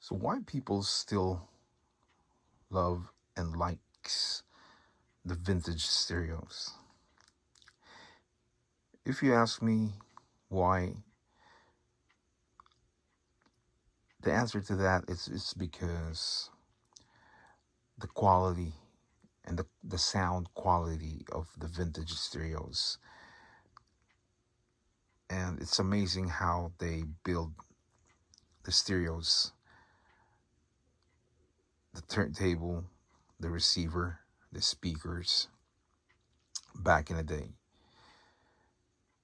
So why people still love and likes the vintage stereos? If you ask me why, the answer to that is because the quality and the sound quality of the vintage stereos. And it's amazing how they build the stereos, the turntable, the receiver, the speakers back in the day.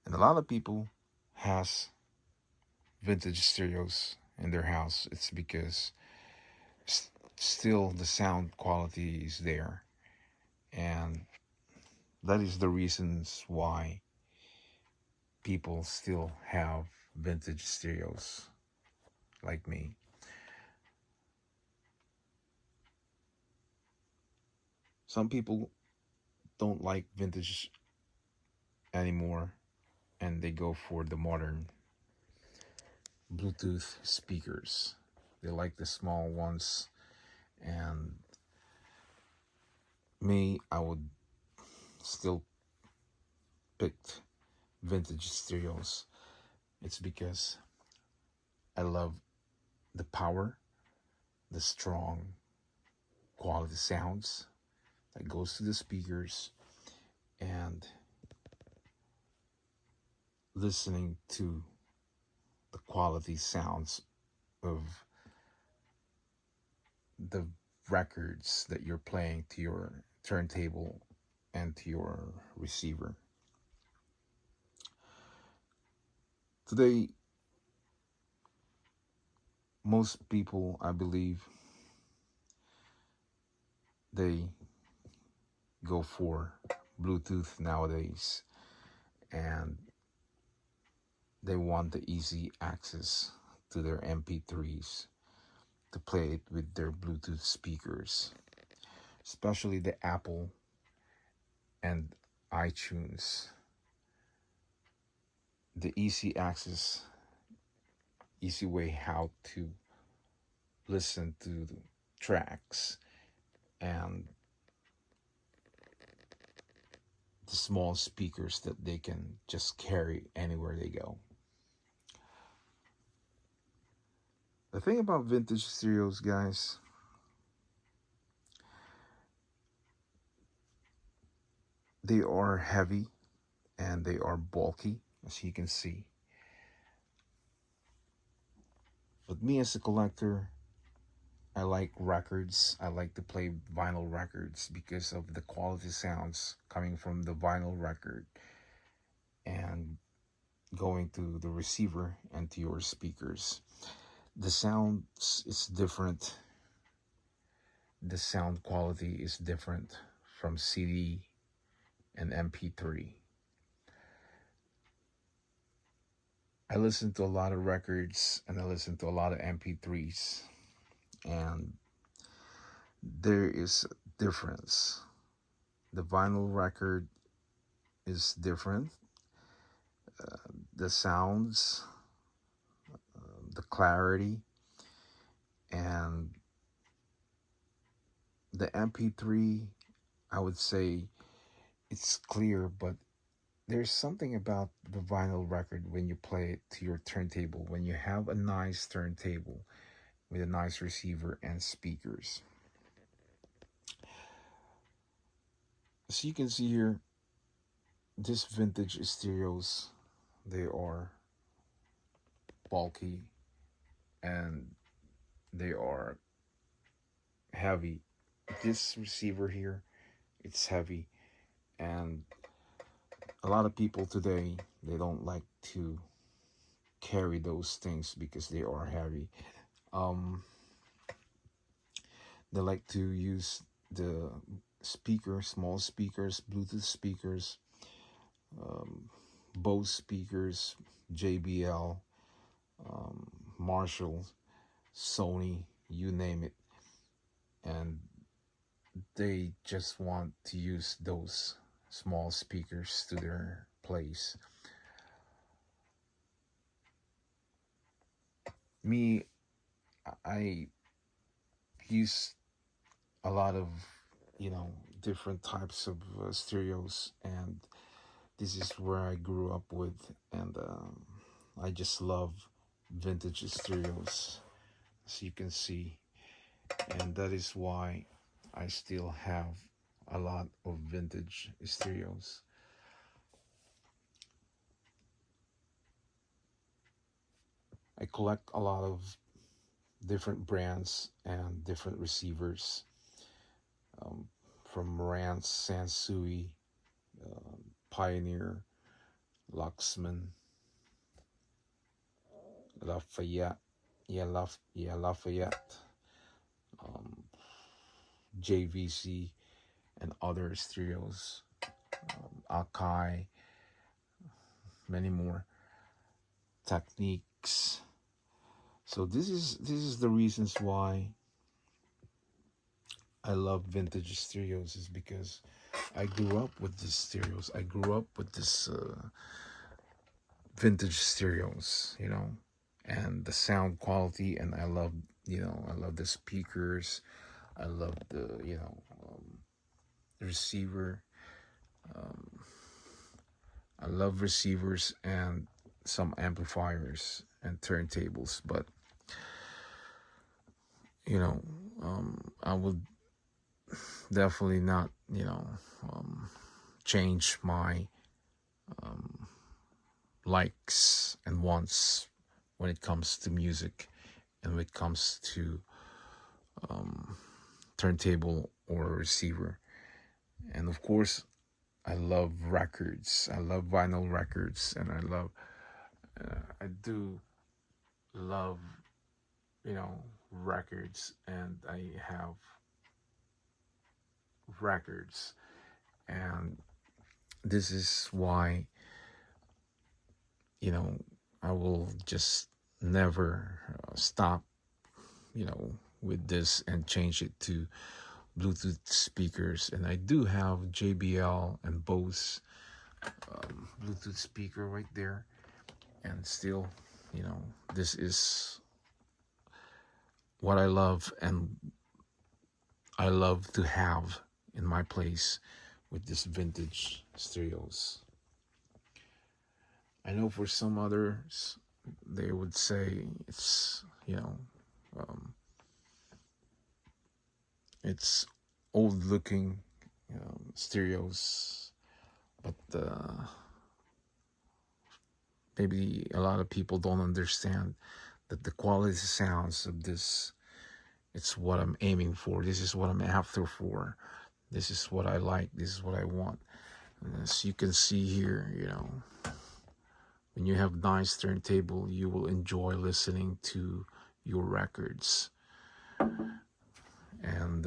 And a lot of people has vintage stereos in their house. It's because still the sound quality is there, and that is the reasons why people still have vintage stereos like me. Some people don't like vintage anymore and they go for the modern Bluetooth speakers. They like the small ones, and me, I would still pick vintage stereos. It's because I love the power, the strong quality sounds that goes to the speakers, and listening to the quality sounds of the records that you're playing to your turntable and to your receiver. Today, most people, I believe, they go for Bluetooth nowadays, and they want the easy access to their MP3s to play it with their Bluetooth speakers, especially the Apple and iTunes. The easy access, easy way how to listen to the tracks, and the small speakers that they can just carry anywhere they go. The thing about vintage stereos, guys, they are heavy and they are bulky, as you can see. But me as a collector, I like records. I like to play vinyl records because of the quality sounds coming from the vinyl record and going to the receiver and to your speakers. The sound is different. The sound quality is different from CD and MP3. I listen to a lot of records and I listen to a lot of MP3s, and there is a difference. The vinyl record is different. The sounds, the clarity, and the MP3, I would say it's clear, but there's something about the vinyl record when you play it to your turntable, when you have a nice turntable with a nice receiver and speakers. As you can see here, this vintage stereos, they are bulky and they are heavy. This receiver here, it's heavy, and a lot of people today, they don't like to carry those things because they are heavy. Um, they like to use the small speakers, Bluetooth speakers, um, Bose speakers, JBL, um, Marshall, Sony, you name it, and they just want to use those small speakers to their place. Me, I use a lot of, different types of stereos, and this is where I grew up with, and I just love vintage stereos, as you can see, and that is why I still have a lot of vintage stereos. I collect a lot of different brands and different receivers, um, from Marantz, Sansui, Pioneer, Luxman, Lafayette, Lafayette, um, JVC, and other stereos, Akai, many more techniques. So this is the reasons why I love vintage stereos, is because I grew up with these stereos. I grew up with this vintage stereos, and the sound quality, and I love the speakers. I love the receiver. Um, I love receivers and some amplifiers and turntables, but I would definitely not, change my likes and wants when it comes to music and when it comes to turntable or receiver. And of course, I love records. I love vinyl records, and I do love, records, and I have records, and this is why, I will just never stop, with this and change it to Bluetooth speakers. And I do have JBL and Bose Bluetooth speaker right there, and still, this is what I love, and I love to have in my place with this vintage stereos. I know for some others, they would say it's, it's old looking stereos, but maybe a lot of people don't understand that the quality sounds of this, it's what I'm aiming for. This is what I'm after for. This is what I like. This is what I want. And as you can see here, when you have nice turntable, you will enjoy listening to your records. And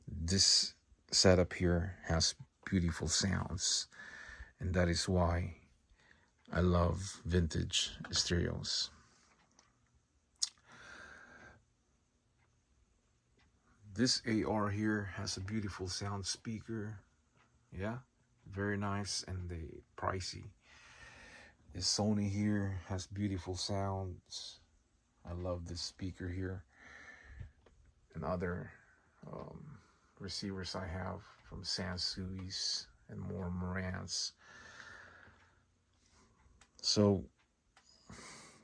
this setup here has beautiful sounds, and that is why I love vintage stereos. This AR here has a beautiful sound speaker. Yeah, very nice, and they pricey. This Sony here has beautiful sounds. I love this speaker here, and other receivers I have from Sansui's and more Marantz. So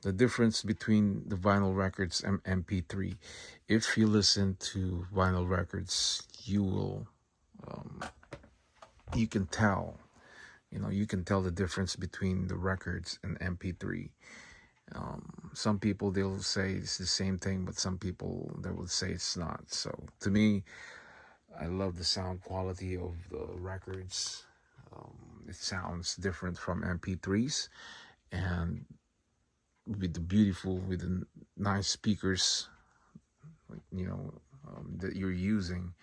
the difference between the vinyl records and Mp3, if you listen to vinyl records, you will you can tell the difference between the records and Mp3. Some people, they'll say it's the same thing, but some people, they will say it's not. So to me, I love the sound quality of the records. It sounds different from Mp3s, and with the nice speakers, that you're using,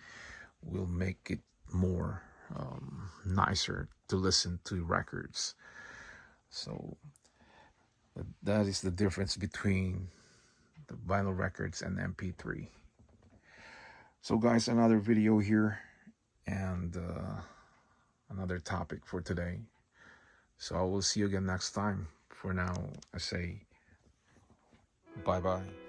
will make it more nicer to listen to records. So that is the difference between the vinyl records and Mp3. So guys, another video here, and another topic for today. So I will see you again next time. For now, I say bye-bye.